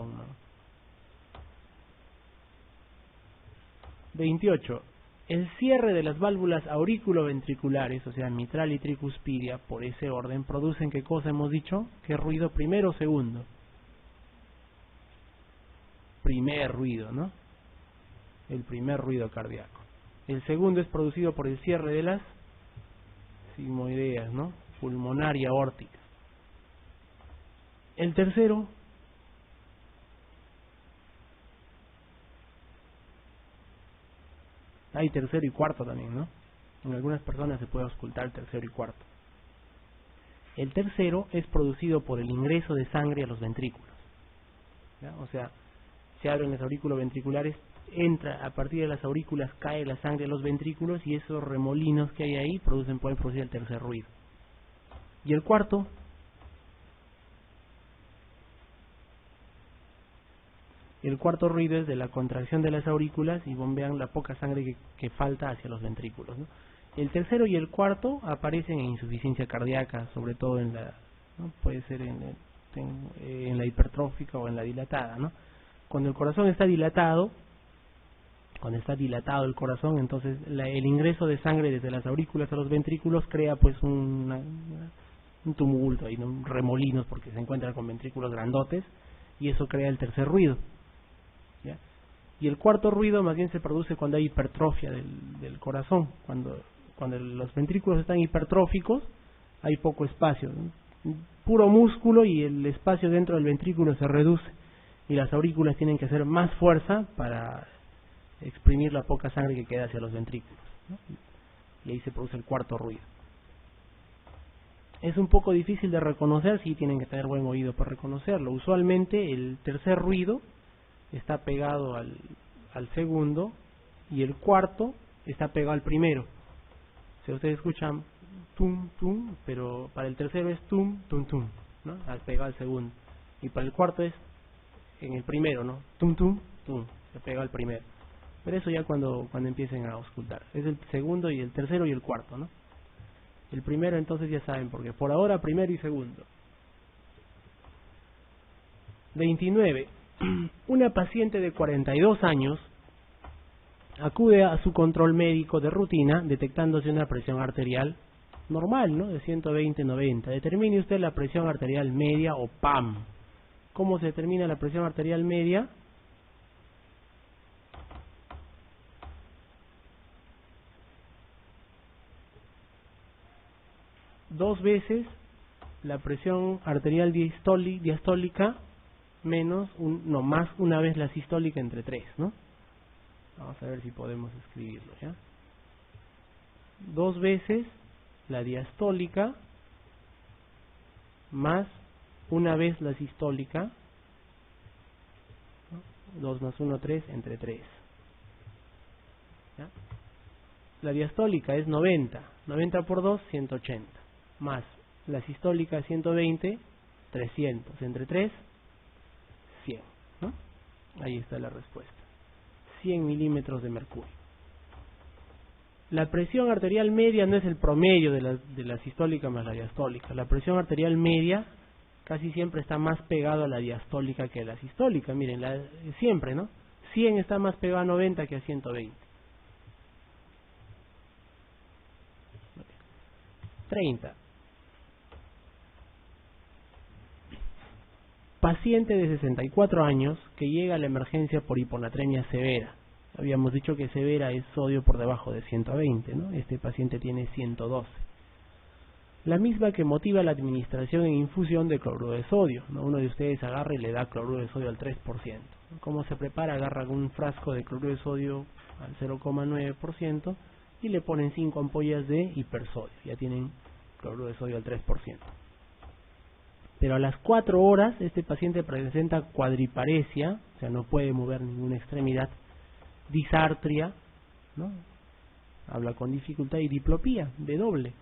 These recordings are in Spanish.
presión, ¿no? 28. El cierre de las válvulas auriculoventriculares, o sea, mitral y tricuspidia, por ese orden, producen, ¿qué cosa hemos dicho? ¿Qué ruido? ¿Primero o segundo? Primer ruido, ¿no? El primer ruido cardíaco. El segundo es producido por el cierre de las sigmoideas, ¿no? Pulmonar y aórtica. El tercero, hay tercero y cuarto también, ¿no? En algunas personas se puede auscultar el tercero y cuarto. El tercero es producido por el ingreso de sangre a los ventrículos, ¿ya? O sea, se abren las aurículos ventriculares, entra a partir de las aurículas, cae la sangre a los ventrículos y esos remolinos que hay ahí pueden producir el tercer ruido. Y el cuarto, ruido es de la contracción de las aurículas y bombean la poca sangre que falta hacia los ventrículos, ¿no? El tercero y el cuarto aparecen en insuficiencia cardíaca, sobre todo en la, ¿no? Puede ser en la hipertrófica o en la dilatada, ¿no? Cuando el corazón está dilatado, el corazón, entonces el ingreso de sangre desde las aurículas a los ventrículos crea pues un tumulto y ¿no? remolinos, porque se encuentran con ventrículos grandotes, y eso crea el tercer ruido, ¿ya? Y el cuarto ruido más bien se produce cuando hay hipertrofia del corazón, cuando los ventrículos están hipertróficos, hay poco espacio, ¿no? Puro músculo, y el espacio dentro del ventrículo se reduce, y las aurículas tienen que hacer más fuerza para exprimir la poca sangre que queda hacia los ventrículos, ¿no? Y ahí se produce el cuarto ruido. Es un poco difícil de reconocer, sí tienen que tener buen oído para reconocerlo. Usualmente el tercer ruido está pegado al segundo y el cuarto está pegado al primero. Si ustedes escuchan tum, tum, pero para el tercero es tum, tum, tum, ¿no? Pegado al segundo. Y para el cuarto es en el primero, ¿no? Tum, tum, tum, se pega al primero. Pero eso ya cuando empiecen a auscultar. Es el segundo y el tercero y el cuarto, ¿no? El primero entonces ya saben, porque por ahora primero y segundo. 29. Una paciente de 42 años acude a su control médico de rutina detectándose una presión arterial normal, ¿no? De 120/90. Determine usted la presión arterial media o PAM. ¿Cómo se determina la presión arterial media? Dos veces la presión arterial diastólica menos más una vez la sistólica entre 3, ¿no? Vamos a ver si podemos escribirlo, ¿ya? Dos veces la diastólica más una vez la sistólica, ¿no? 2 más 1, 3 entre 3, ¿ya? La diastólica es 90 por 2, 180, más la sistólica 120, 300, entre 3, 100, ¿no? Ahí está la respuesta. 100 milímetros de mercurio. La presión arterial media no es el promedio de la sistólica más la diastólica. La presión arterial media casi siempre está más pegado a la diastólica que a la sistólica. Miren, siempre, ¿no? 100 está más pegado a 90 que a 120. 30. Paciente de 64 años que llega a la emergencia por hiponatremia severa. Habíamos dicho que severa es sodio por debajo de 120, ¿no? Este paciente tiene 112. La misma que motiva la administración en infusión de cloruro de sodio, ¿no? Uno de ustedes agarra y le da cloruro de sodio al 3%. ¿Cómo se prepara? Agarra un frasco de cloruro de sodio al 0,9% y le ponen 5 ampollas de hipersodio. Ya tienen cloruro de sodio al 3%. Pero a las 4 horas este paciente presenta cuadriparesia, o sea, no puede mover ninguna extremidad, disartria, ¿no? Habla con dificultad, y diplopía, de doble.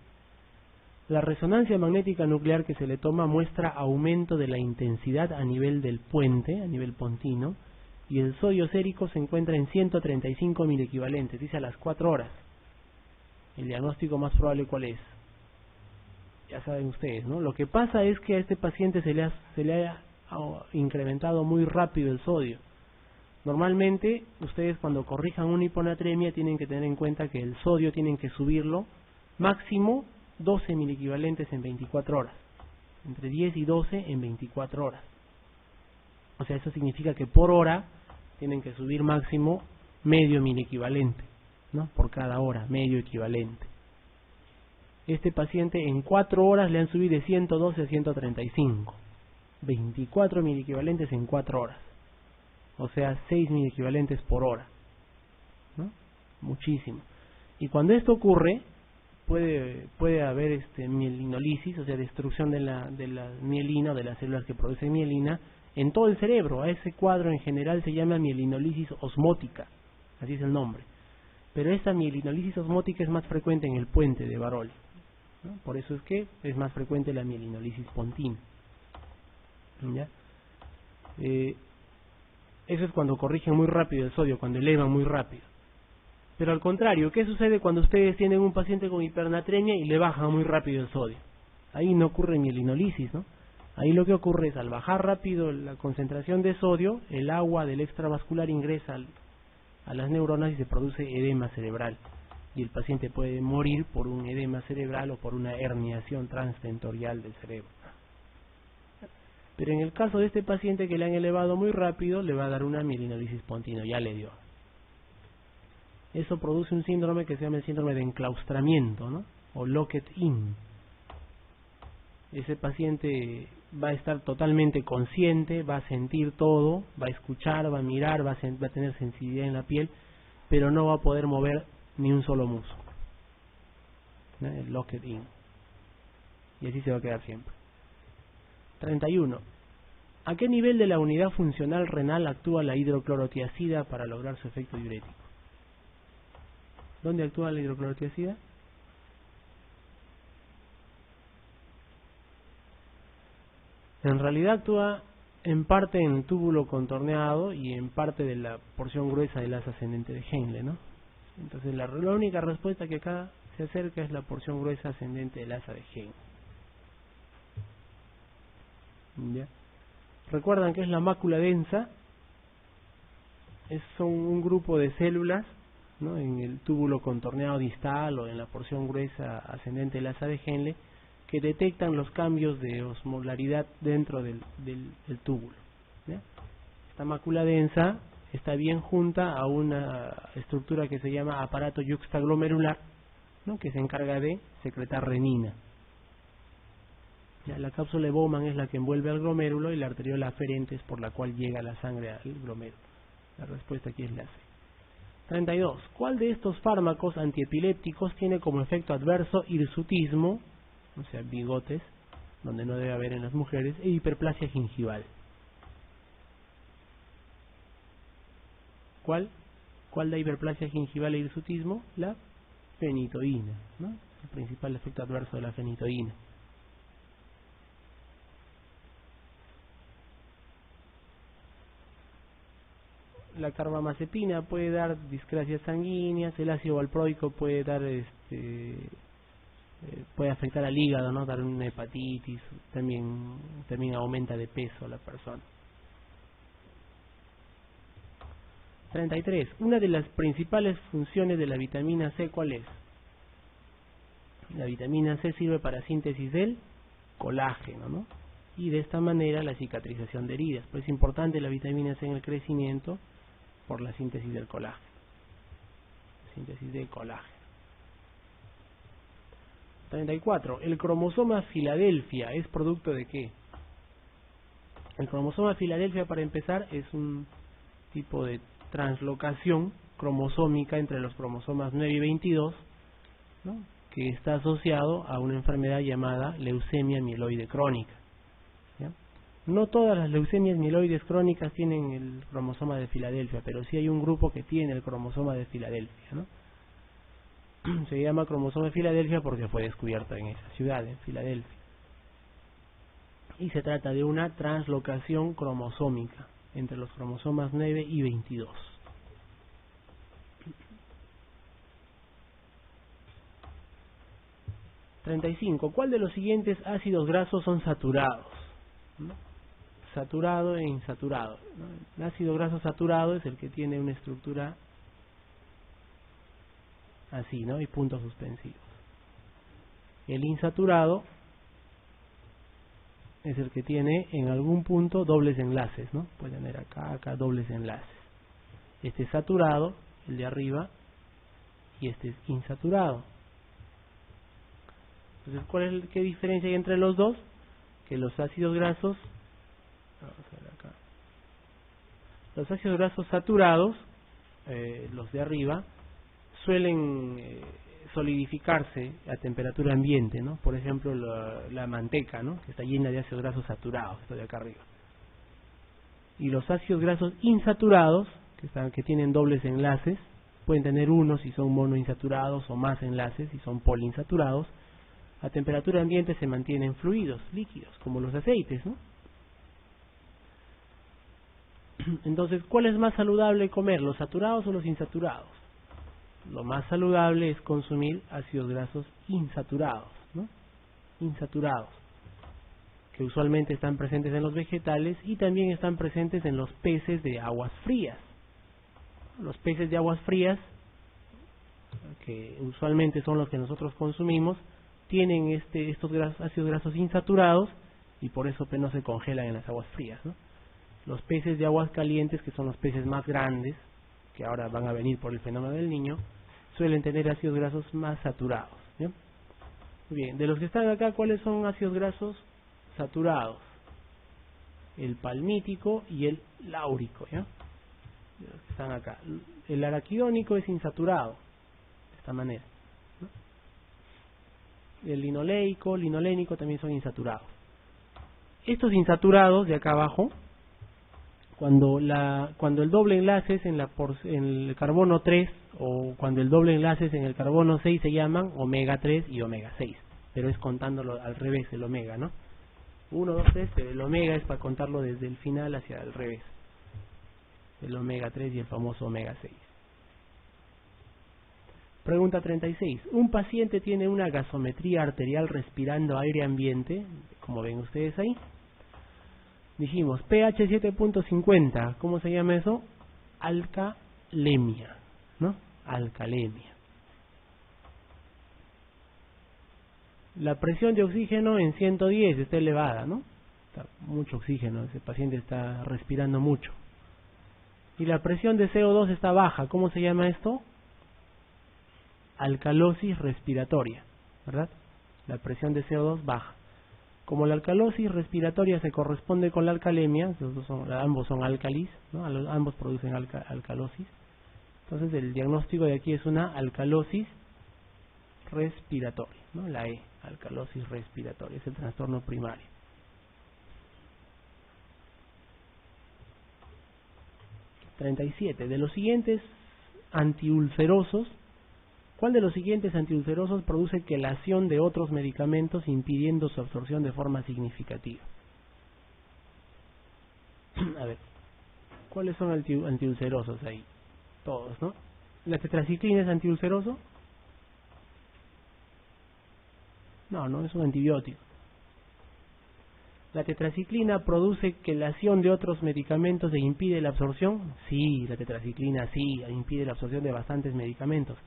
La resonancia magnética nuclear que se le toma muestra aumento de la intensidad a nivel del puente, a nivel pontino, y el sodio sérico se encuentra en 135 milequivalentes, dice a las 4 horas. El diagnóstico más probable, ¿cuál es? Ya saben ustedes, ¿no? Lo que pasa es que a este paciente se le ha incrementado muy rápido el sodio. Normalmente, ustedes cuando corrijan una hiponatremia tienen que tener en cuenta que el sodio tienen que subirlo máximo 12 miliequivalentes en 24 horas. Entre 10 y 12 en 24 horas. O sea, eso significa que por hora tienen que subir máximo medio miliequivalente, ¿no? Por cada hora, medio equivalente. Este paciente en 4 horas le han subido de 112 a 135. 24 miliequivalentes en 4 horas. O sea, 6 miliequivalentes por hora, ¿no? Muchísimo. Y cuando esto ocurre, puede haber mielinolisis, o sea, destrucción de la mielina o de las células que producen mielina en todo el cerebro. A ese cuadro en general se llama mielinolisis osmótica, así es el nombre. Pero esta mielinolisis osmótica es más frecuente en el puente de Baroli, ¿no? Por eso es que es más frecuente la mielinolisis pontina, ¿ya? Eso es cuando corrigen muy rápido el sodio, cuando elevan muy rápido. Pero al contrario, ¿qué sucede cuando ustedes tienen un paciente con hipernatremia y le bajan muy rápido el sodio? Ahí no ocurre mielinolisis, ¿no? Ahí lo que ocurre es, al bajar rápido la concentración de sodio, el agua del extravascular ingresa a las neuronas y se produce edema cerebral. Y el paciente puede morir por un edema cerebral o por una herniación transtentorial del cerebro. Pero en el caso de este paciente que le han elevado muy rápido, le va a dar una mielinolisis pontina, ya le dio. Eso produce un síndrome que se llama el síndrome de enclaustramiento, ¿no? O locked-in. Ese paciente va a estar totalmente consciente, va a sentir todo, va a escuchar, va a mirar, va a tener sensibilidad en la piel, pero no va a poder mover ni un solo músculo, ¿no? El locked-in. Y así se va a quedar siempre. 31. ¿A qué nivel de la unidad funcional renal actúa la hidroclorotiazida para lograr su efecto diurético? ¿Dónde actúa la hidroclorotiazida? En realidad actúa en parte en el túbulo contorneado y en parte de la porción gruesa del asa ascendente de Henle, ¿no? Entonces la única respuesta que acá se acerca es la porción gruesa ascendente del asa de Henle. ¿Ya? Recuerdan que es la mácula densa, son un grupo de células, ¿no? En el túbulo contorneado distal o en la porción gruesa ascendente del asa de Henle, que detectan los cambios de osmolaridad dentro del túbulo, ¿ya? Esta mácula densa está bien junta a una estructura que se llama aparato yuxtaglomerular, ¿no? Que se encarga de secretar renina. Ya, la cápsula de Bowman es la que envuelve al glomérulo y la arteriola aferente es por la cual llega la sangre al glomérulo. La respuesta aquí es la C. 32. ¿Cuál de estos fármacos antiepilépticos tiene como efecto adverso hirsutismo, o sea, bigotes, donde no debe haber en las mujeres, e hiperplasia gingival? ¿Cuál da hiperplasia gingival e hirsutismo? La fenitoína, ¿no? El principal efecto adverso de la fenitoína. La carbamazepina puede dar discrasias sanguíneas, el ácido valproico puede dar puede afectar al hígado, ¿no? Dar una hepatitis, también aumenta de peso a la persona. 33. Una de las principales funciones de la vitamina C, ¿cuál es? La vitamina C sirve para síntesis del colágeno, ¿no? Y de esta manera la cicatrización de heridas. Pues es importante la vitamina C en el crecimiento por la síntesis del colágeno. Síntesis de colágeno. 34. ¿El cromosoma Filadelfia es producto de qué? El cromosoma Filadelfia, para empezar, es un tipo de translocación cromosómica entre los cromosomas 9 y 22, ¿no? Que está asociado a una enfermedad llamada leucemia mieloide crónica, ¿ya? No todas las leucemias mieloides crónicas tienen el cromosoma de Filadelfia, pero sí hay un grupo que tiene el cromosoma de Filadelfia, ¿no? Se llama cromosoma de Filadelfia porque fue descubierto en esa ciudad, en Filadelfia. Y se trata de una translocación cromosómica entre los cromosomas 9 y 22. ¿35? ¿Cuál de los siguientes ácidos grasos son saturados? ¿No? saturado e insaturado, ¿no? El ácido graso saturado es el que tiene una estructura así, ¿no? Y puntos suspensivos. El insaturado es el que tiene en algún punto dobles enlaces, ¿no? Puede tener acá dobles enlaces. Este es saturado, el de arriba, y este es insaturado. Entonces, ¿qué diferencia hay entre los dos? Que los ácidos grasos, vamos a ver acá, los ácidos grasos saturados, los de arriba, suelen solidificarse a temperatura ambiente, ¿no? Por ejemplo, la manteca, ¿no? Que está llena de ácidos grasos saturados, esto de acá arriba. Y los ácidos grasos insaturados, que tienen dobles enlaces, pueden tener uno si son monoinsaturados o más enlaces si son poliinsaturados. A temperatura ambiente se mantienen fluidos, líquidos, como los aceites, ¿no? Entonces, ¿cuál es más saludable comer, los saturados o los insaturados? Lo más saludable es consumir ácidos grasos insaturados, ¿no? Insaturados, que usualmente están presentes en los vegetales y también están presentes en los peces de aguas frías. Los peces de aguas frías, que usualmente son los que nosotros consumimos, tienen estos ácidos grasos insaturados y por eso no se congelan en las aguas frías, ¿no? Los peces de aguas calientes, que son los peces más grandes, que ahora van a venir por el fenómeno del Niño, suelen tener ácidos grasos más saturados, ¿bien? Muy bien, de los que están acá, ¿cuáles son ácidos grasos saturados? El palmítico y el láurico, ¿ya? De los que están acá. El araquidónico es insaturado, de esta manera, ¿no? El linolénico también son insaturados. Estos insaturados de acá abajo, cuando el doble enlace es en el carbono 3 o cuando el doble enlace es en el carbono 6 se llaman omega 3 y omega 6, pero es contándolo al revés el omega, ¿no? 1, 2, 3, pero el omega es para contarlo desde el final hacia el revés. El omega 3 y el famoso omega 6. Pregunta 36. Un paciente tiene una gasometría arterial respirando aire ambiente, como ven ustedes ahí. Dijimos, pH 7.50, ¿cómo se llama eso? Alcalemia, ¿no? Alcalemia. La presión de oxígeno en 110 está elevada, ¿no? Está mucho oxígeno, ese paciente está respirando mucho. Y la presión de CO2 está baja, ¿cómo se llama esto? Alcalosis respiratoria, ¿verdad? La presión de CO2 baja. Como la alcalosis respiratoria se corresponde con la alcalemia, ambos son álcalis, ¿no? Ambos producen alcalosis. Entonces el diagnóstico de aquí es una alcalosis respiratoria, ¿no? La E, alcalosis respiratoria, es el trastorno primario. (37) De los siguientes antiulcerosos, ¿cuál de los siguientes antiulcerosos produce quelación de otros medicamentos impidiendo su absorción de forma significativa? A ver, ¿cuáles son antiulcerosos ahí? Todos, ¿no? ¿La tetraciclina es antiulceroso? No es un antibiótico. ¿La tetraciclina produce quelación de otros medicamentos e impide la absorción? Sí, la tetraciclina sí, impide la absorción de bastantes medicamentos,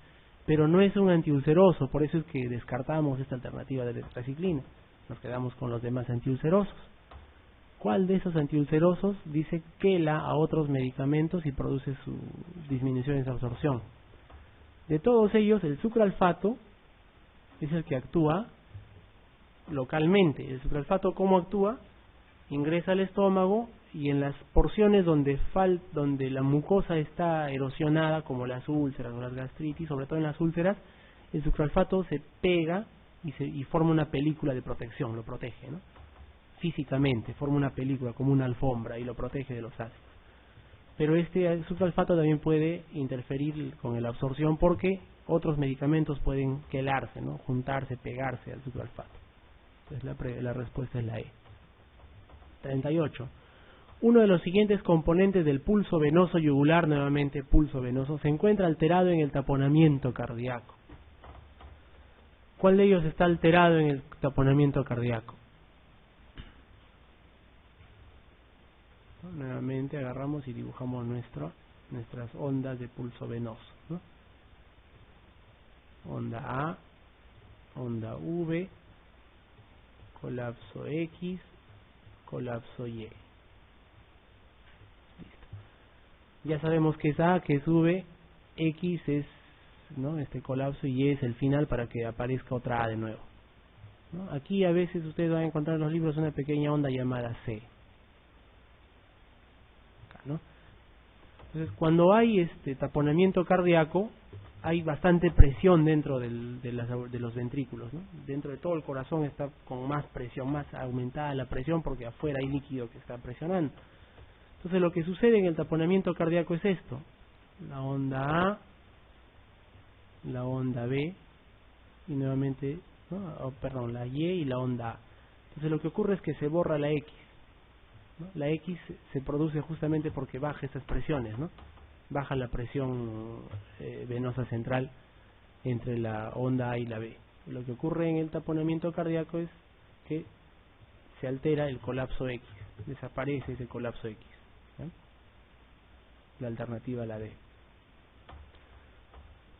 pero no es un antiulceroso, por eso es que descartamos esta alternativa de tetraciclina. Nos quedamos con los demás antiulcerosos. ¿Cuál de esos antiulcerosos dice quela a otros medicamentos y produce su disminución en su absorción? De todos ellos, el sucralfato es el que actúa localmente. El sucralfato, ¿cómo actúa? Ingresa al estómago y en las porciones donde la mucosa está erosionada, como las úlceras o las gastritis, sobre todo en las úlceras, el sucralfato se pega y forma una película de protección, lo protege, ¿no? Físicamente, forma una película como una alfombra y lo protege de los ácidos. Pero el sucralfato también puede interferir con la absorción porque otros medicamentos pueden quelarse, ¿no? Juntarse, pegarse al sucralfato. Entonces la respuesta es la E. 38. Uno de los siguientes componentes del pulso venoso yugular, nuevamente pulso venoso, se encuentra alterado en el taponamiento cardíaco. ¿Cuál de ellos está alterado en el taponamiento cardíaco? ¿no? Nuevamente agarramos y dibujamos nuestras ondas de pulso venoso, ¿no? Onda A, onda V, colapso X, colapso Y. Listo. Ya sabemos que es A, que es V, X es, ¿no?, este colapso, y Y es el final para que aparezca otra A de nuevo, ¿no? Aquí a veces ustedes van a encontrar en los libros una pequeña onda llamada C. Acá, ¿no? Entonces, cuando hay este taponamiento cardíaco, hay bastante presión dentro de los ventrículos, ¿no? Dentro de todo el corazón está con más presión, más aumentada la presión, porque afuera hay líquido que está presionando. Entonces, lo que sucede en el taponamiento cardíaco es esto: la onda A, la onda B, y nuevamente, ¿no?, la Y y la onda A. Entonces, lo que ocurre es que se borra la X, ¿no? La X se produce justamente porque baja estas presiones, ¿no? Baja la presión venosa central entre la onda A y la B. Lo que ocurre en el taponamiento cardíaco es que se altera el colapso X, desaparece ese colapso X, ¿no? La alternativa a la D.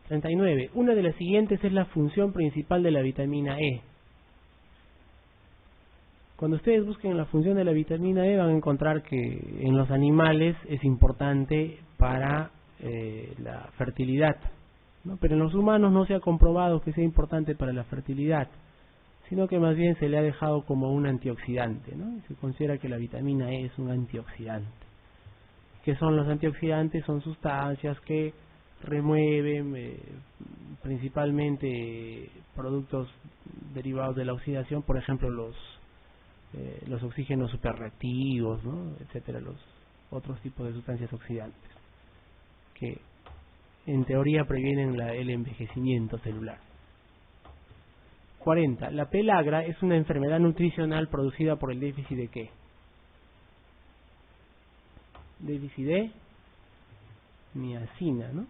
39. Una de las siguientes es la función principal de la vitamina E. Cuando ustedes busquen la función de la vitamina E van a encontrar que en los animales es importante para la fertilidad, ¿no? Pero en los humanos no se ha comprobado que sea importante para la fertilidad, sino que más bien se le ha dejado como un antioxidante, ¿no? Se considera que la vitamina E es un antioxidante. ¿Qué son los antioxidantes? Son sustancias que remueven principalmente productos derivados de la oxidación, por ejemplo los oxígenos superreactivos, ¿no?, etcétera, los otros tipos de sustancias oxidantes que en teoría previenen el envejecimiento celular. 40. La pelagra es una enfermedad nutricional producida por el déficit de ¿qué? Déficit de niacina, ¿no?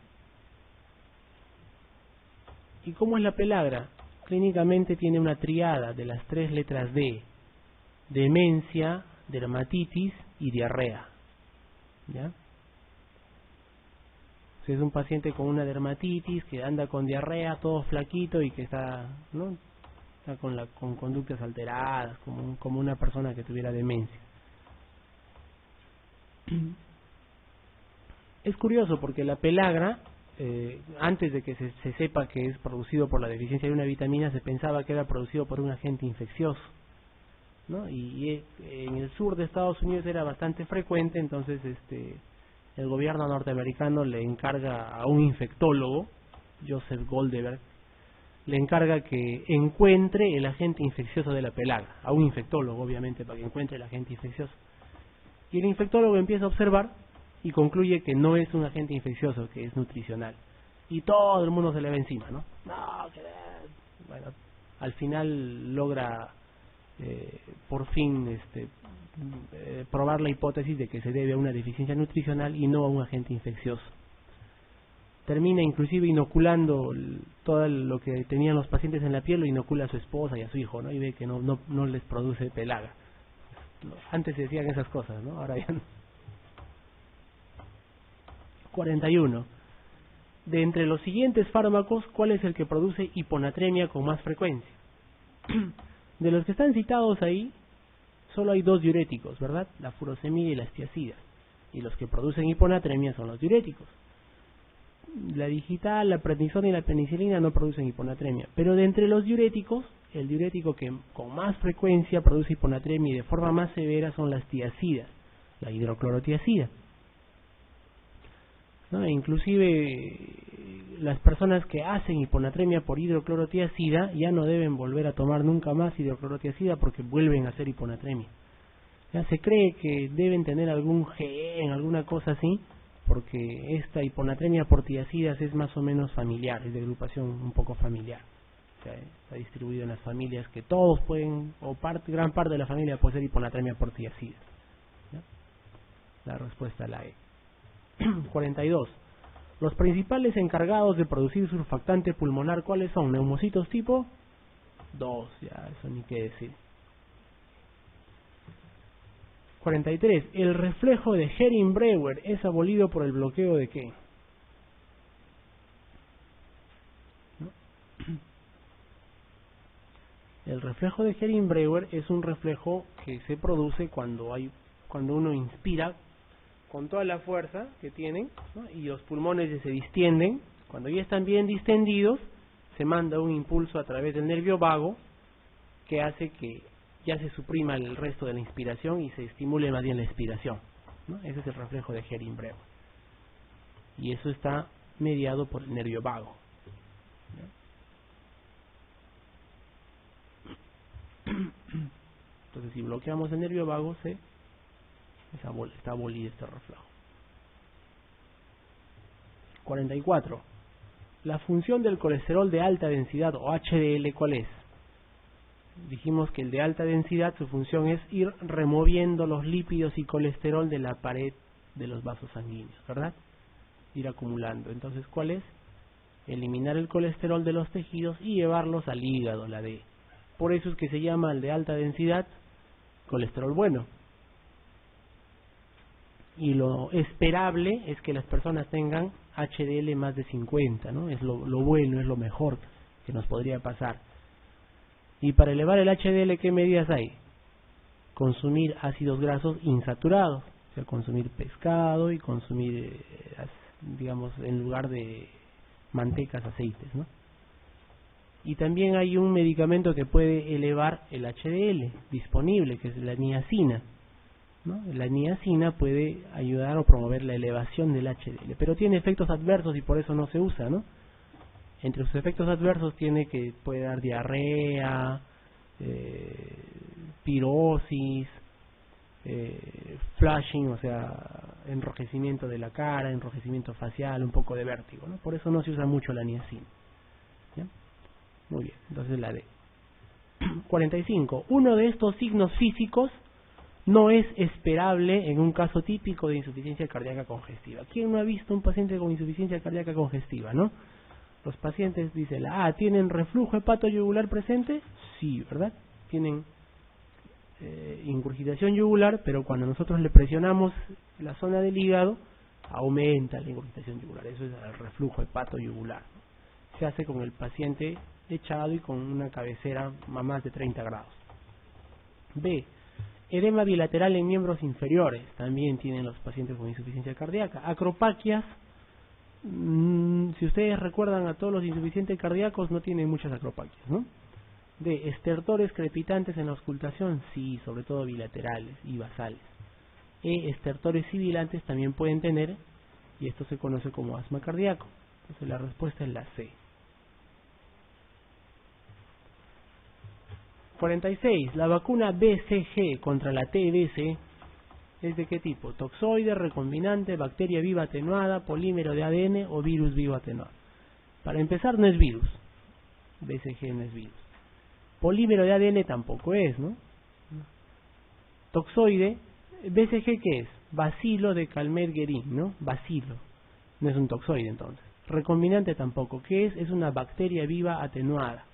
¿Y cómo es la pelagra? Clínicamente tiene una triada de las 3 letras D: demencia, dermatitis y diarrea, ¿ya? Si es un paciente con una dermatitis, que anda con diarrea, todo flaquito y que está, ¿no?, está con conductas alteradas, como una persona que tuviera demencia. Es curioso porque la pelagra, antes de que se sepa que es producido por la deficiencia de una vitamina, se pensaba que era producido por un agente infeccioso, ¿no? Y en el sur de Estados Unidos era bastante frecuente. Entonces el gobierno norteamericano le encarga a un infectólogo, Joseph Goldberg, le encarga que encuentre el agente infeccioso de la pelagra, a un infectólogo obviamente, para que encuentre el agente infeccioso. Y el infectólogo empieza a observar y concluye que no es un agente infeccioso, que es nutricional. Y todo el mundo se le va encima, ¿no? Bueno, al final logra por fin probar la hipótesis de que se debe a una deficiencia nutricional y no a un agente infeccioso. Termina inclusive inoculando todo lo que tenían los pacientes en la piel, lo inocula a su esposa y a su hijo, ¿no? Y ve que no les produce pelagra. Antes se decían esas cosas, ¿no? Ahora ya no. 41. De entre los siguientes fármacos, ¿cuál es el que produce hiponatremia con más frecuencia? De los que están citados ahí, solo hay 2 diuréticos, ¿verdad? La furosemida y la estiacida. Y los que producen hiponatremia son los diuréticos. La digital, la prednisona y la penicilina no producen hiponatremia. Pero de entre los diuréticos, el diurético que con más frecuencia produce hiponatremia y de forma más severa son las tiacidas, la hidroclorotiacida, ¿no? Inclusive las personas que hacen hiponatremia por hidroclorotiacida ya no deben volver a tomar nunca más hidroclorotiacida porque vuelven a hacer hiponatremia. Ya se cree que deben tener algún gen, alguna cosa así, porque esta hiponatremia por tiacidas es más o menos familiar, es de agrupación un poco familiar. O sea, está distribuido en las familias que todos pueden, o gran parte de la familia puede ser hiponatremia por tiacidas, ¿ya? La respuesta la E. 42. Los principales encargados de producir surfactante pulmonar, ¿cuáles son? Neumocitos tipo 2, ya eso ni qué decir. 43. ¿El reflejo de Hering-Breuer es abolido por el bloqueo de qué? ¿No? El reflejo de Hering-Breuer es un reflejo que se produce cuando uno inspira con toda la fuerza que tienen, ¿no? Y los pulmones se distienden. Cuando ya están bien distendidos, se manda un impulso a través del nervio vago que hace que ya se suprima el resto de la inspiración y se estimule más bien la expiración, ¿no? Ese es el reflejo de Hering-Breuer. Y eso está mediado por el nervio vago, ¿no? Entonces, si bloqueamos el nervio vago, está abolido este reflejo. 44. La función del colesterol de alta densidad o HDL, ¿cuál es? Dijimos que el de alta densidad, su función es ir removiendo los lípidos y colesterol de la pared de los vasos sanguíneos, ¿verdad? Ir acumulando. Entonces, ¿cuál es? Eliminar el colesterol de los tejidos y llevarlos al hígado, la D. Por eso es que se llama el de alta densidad colesterol bueno. Y lo esperable es que las personas tengan HDL más de 50, ¿no? Es lo bueno, es lo mejor que nos podría pasar. Y para elevar el HDL, ¿qué medidas hay? Consumir ácidos grasos insaturados, o sea, consumir pescado y consumir, digamos, en lugar de mantecas, aceites, ¿no? Y también hay un medicamento que puede elevar el HDL disponible, que es la niacina, ¿no? La niacina puede ayudar o promover la elevación del HDL, pero tiene efectos adversos y por eso no se usa, ¿no? Entre sus efectos adversos puede dar diarrea, pirosis, flushing, o sea, enrojecimiento de la cara, enrojecimiento facial, un poco de vértigo, ¿no? Por eso no se usa mucho la niacina. ¿Ya? Muy bien, entonces la D. 45. Uno de estos signos físicos no es esperable en un caso típico de insuficiencia cardíaca congestiva. ¿Quién no ha visto un paciente con insuficiencia cardíaca congestiva, no? Los pacientes dicen, ¿tienen reflujo hepatoyugular presente? Sí, ¿verdad? Tienen ingurgitación yugular, pero cuando nosotros le presionamos la zona del hígado, aumenta la ingurgitación yugular. Eso es el reflujo hepatoyugular, ¿no? Se hace con el paciente echado y con una cabecera a más de 30 grados. B. Edema bilateral en miembros inferiores. También tienen los pacientes con insuficiencia cardíaca. Acropaquias. Si ustedes recuerdan, a todos los insuficientes cardíacos no tienen muchas acropaquias, ¿no? D. Estertores crepitantes en la auscultación. Sí, sobre todo bilaterales y basales. E. Estertores sibilantes también pueden tener, y esto se conoce como asma cardíaco. Entonces la respuesta es la C. 46. La vacuna BCG contra la TBC es de qué tipo: toxoide, recombinante, bacteria viva atenuada, polímero de ADN o virus vivo atenuado. Para empezar, no es virus. BCG no es virus. Polímero de ADN tampoco es, ¿no? Toxoide, BCG ¿qué es? Bacilo de Calmette-Guerin, ¿no? Bacilo. No es un toxoide entonces. Recombinante tampoco. ¿Qué es? Es una bacteria viva atenuada.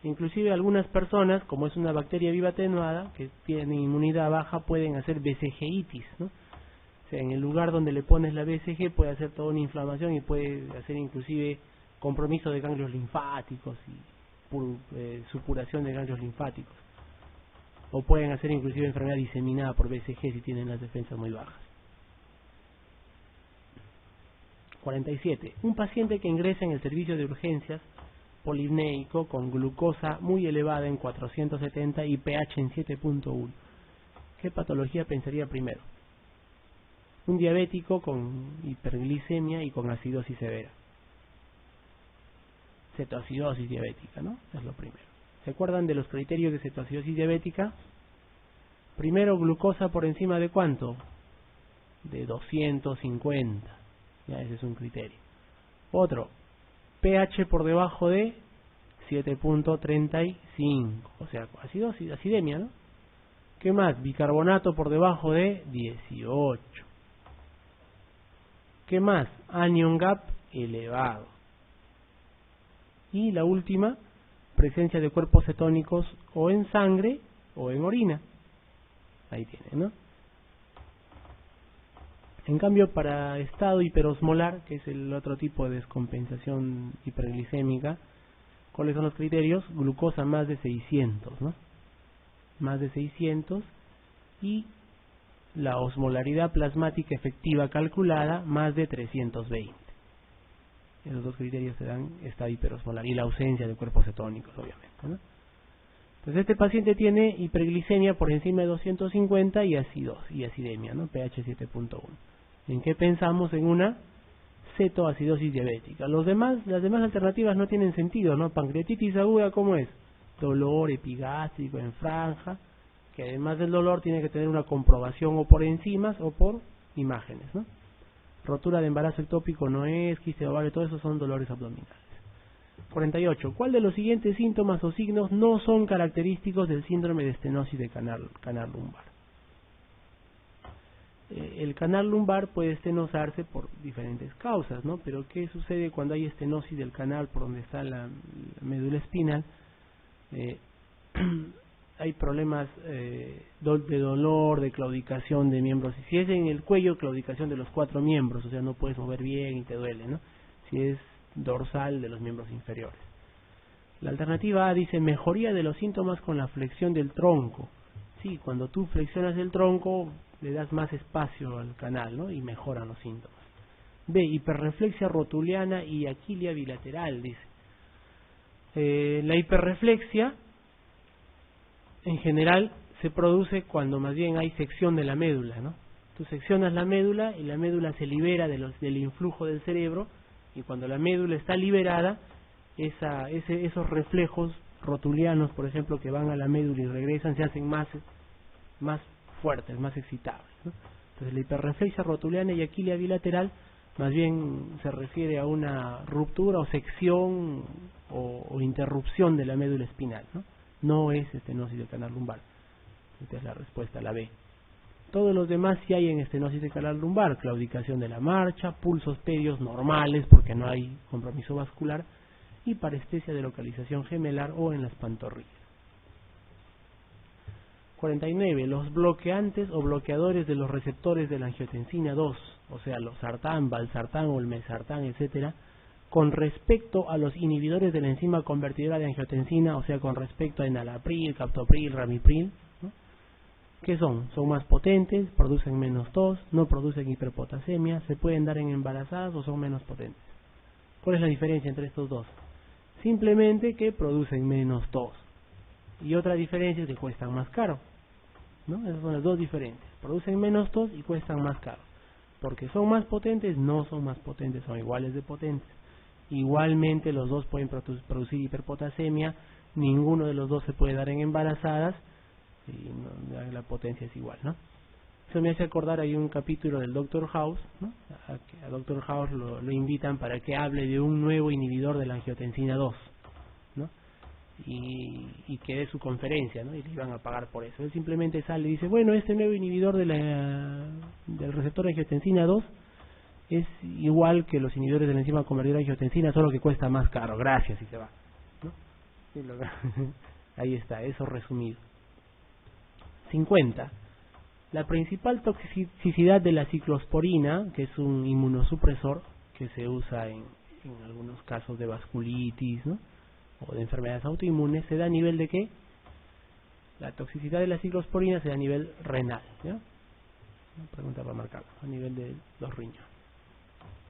Inclusive algunas personas, como es una bacteria viva atenuada, que tienen inmunidad baja, pueden hacer BCG-itis, ¿no? O sea, en el lugar donde le pones la BCG puede hacer toda una inflamación y puede hacer inclusive compromiso de ganglios linfáticos y supuración de ganglios linfáticos. O pueden hacer inclusive enfermedad diseminada por BCG si tienen las defensas muy bajas. 47. Un paciente que ingresa en el servicio de urgencias polipneico con glucosa muy elevada en 470 y pH en 7.1. ¿Qué patología pensaría primero? Un diabético con hiperglicemia y con acidosis severa. Cetoacidosis diabética, ¿no? Es lo primero. ¿Se acuerdan de los criterios de cetoacidosis diabética? Primero, glucosa por encima de ¿cuánto? De 250. Ya, ese es un criterio. Otro, pH por debajo de 7.35, o sea, acidosis, acidemia, ¿no? ¿Qué más? Bicarbonato por debajo de 18. ¿Qué más? Anion gap elevado. Y la última, presencia de cuerpos cetónicos o en sangre o en orina. Ahí tiene, ¿no? En cambio, para estado hiperosmolar, que es el otro tipo de descompensación hiperglicémica, ¿cuáles son los criterios? Glucosa más de 600, ¿no? Más de 600, y la osmolaridad plasmática efectiva calculada más de 320. Esos dos criterios se dan estado hiperosmolar y la ausencia de cuerpos cetónicos, obviamente, ¿no? Entonces este paciente tiene hiperglicemia por encima de 250 y acidemia, ¿no? pH 7.1. ¿En qué pensamos? En una cetoacidosis diabética. Las demás alternativas no tienen sentido, ¿no? Pancreatitis aguda, ¿cómo es? Dolor epigástrico en franja, que además del dolor tiene que tener una comprobación o por enzimas o por imágenes, ¿no? Rotura de embarazo ectópico no es, quiste ovario, todo eso son dolores abdominales. 48. ¿Cuál de los siguientes síntomas o signos no son característicos del síndrome de estenosis de canal lumbar? El canal lumbar puede estenosarse por diferentes causas, ¿no? Pero ¿qué sucede cuando hay estenosis del canal por donde está la médula espinal? Hay problemas de dolor, de claudicación de miembros. Si es en el cuello, claudicación de los 4 miembros, o sea, no puedes mover bien y te duele, ¿no? Si es dorsal, de los miembros inferiores. La alternativa A dice mejoría de los síntomas con la flexión del tronco. Sí, cuando tú flexionas el tronco le das más espacio al canal, ¿no? Y mejoran los síntomas. B, hiperreflexia rotuliana y aquilia bilateral, dice. La hiperreflexia en general se produce cuando más bien hay sección de la médula, ¿no? Tú seccionas la médula y la médula se libera del influjo del cerebro, y cuando la médula está liberada, esos reflejos rotulianos, por ejemplo, que van a la médula y regresan, se hacen más fuertes, más excitables, ¿no? Entonces la hiperreflexia rotuliana y aquilia bilateral más bien se refiere a una ruptura o sección o interrupción de la médula espinal, ¿no? No es estenosis del canal lumbar. Esta es la respuesta, la B. Todos los demás sí hay en estenosis del canal lumbar: claudicación de la marcha, pulsos pedios normales porque no hay compromiso vascular, y parestesia de localización gemelar o en las pantorrillas. 49. Los bloqueantes o bloqueadores de los receptores de la angiotensina 2, o sea, los sartán, valsartán o el mesartán, etcétera, con respecto a los inhibidores de la enzima convertidora de angiotensina, o sea, con respecto a enalapril, captopril, ramipril, ¿no? ¿Qué son? Son más potentes, producen menos tos, no producen hiperpotasemia, se pueden dar en embarazadas o son menos potentes. ¿Cuál es la diferencia entre estos dos? Simplemente que producen menos tos. Y otra diferencia es que cuestan más caro, ¿no? Esas son las dos diferencias. Producen menos tos y cuestan más caro. Porque son más potentes, no son más potentes, son iguales de potentes. Igualmente los dos pueden producir hiperpotasemia, ninguno de los dos se puede dar en embarazadas, y no, la potencia es igual, ¿no? Eso me hace acordar, hay un capítulo del Dr. House, ¿no? A Dr. House lo invitan para que hable de un nuevo inhibidor de la angiotensina 2, ¿no? Y que dé su conferencia, ¿no? Y le iban a pagar por eso. Él simplemente sale y dice, bueno, este nuevo inhibidor del receptor de angiotensina 2 es igual que los inhibidores de la enzima convertidora de angiotensina, solo que cuesta más caro, gracias, y se va, ¿no? Ahí está, eso resumido. 50. La principal toxicidad de la ciclosporina, que es un inmunosupresor que se usa en algunos casos de vasculitis, ¿no? O de enfermedades autoinmunes, se da a nivel de ¿qué? La toxicidad de la ciclosporina se da a nivel renal, ¿ya? Una pregunta para marcarlo, a nivel de los riñones.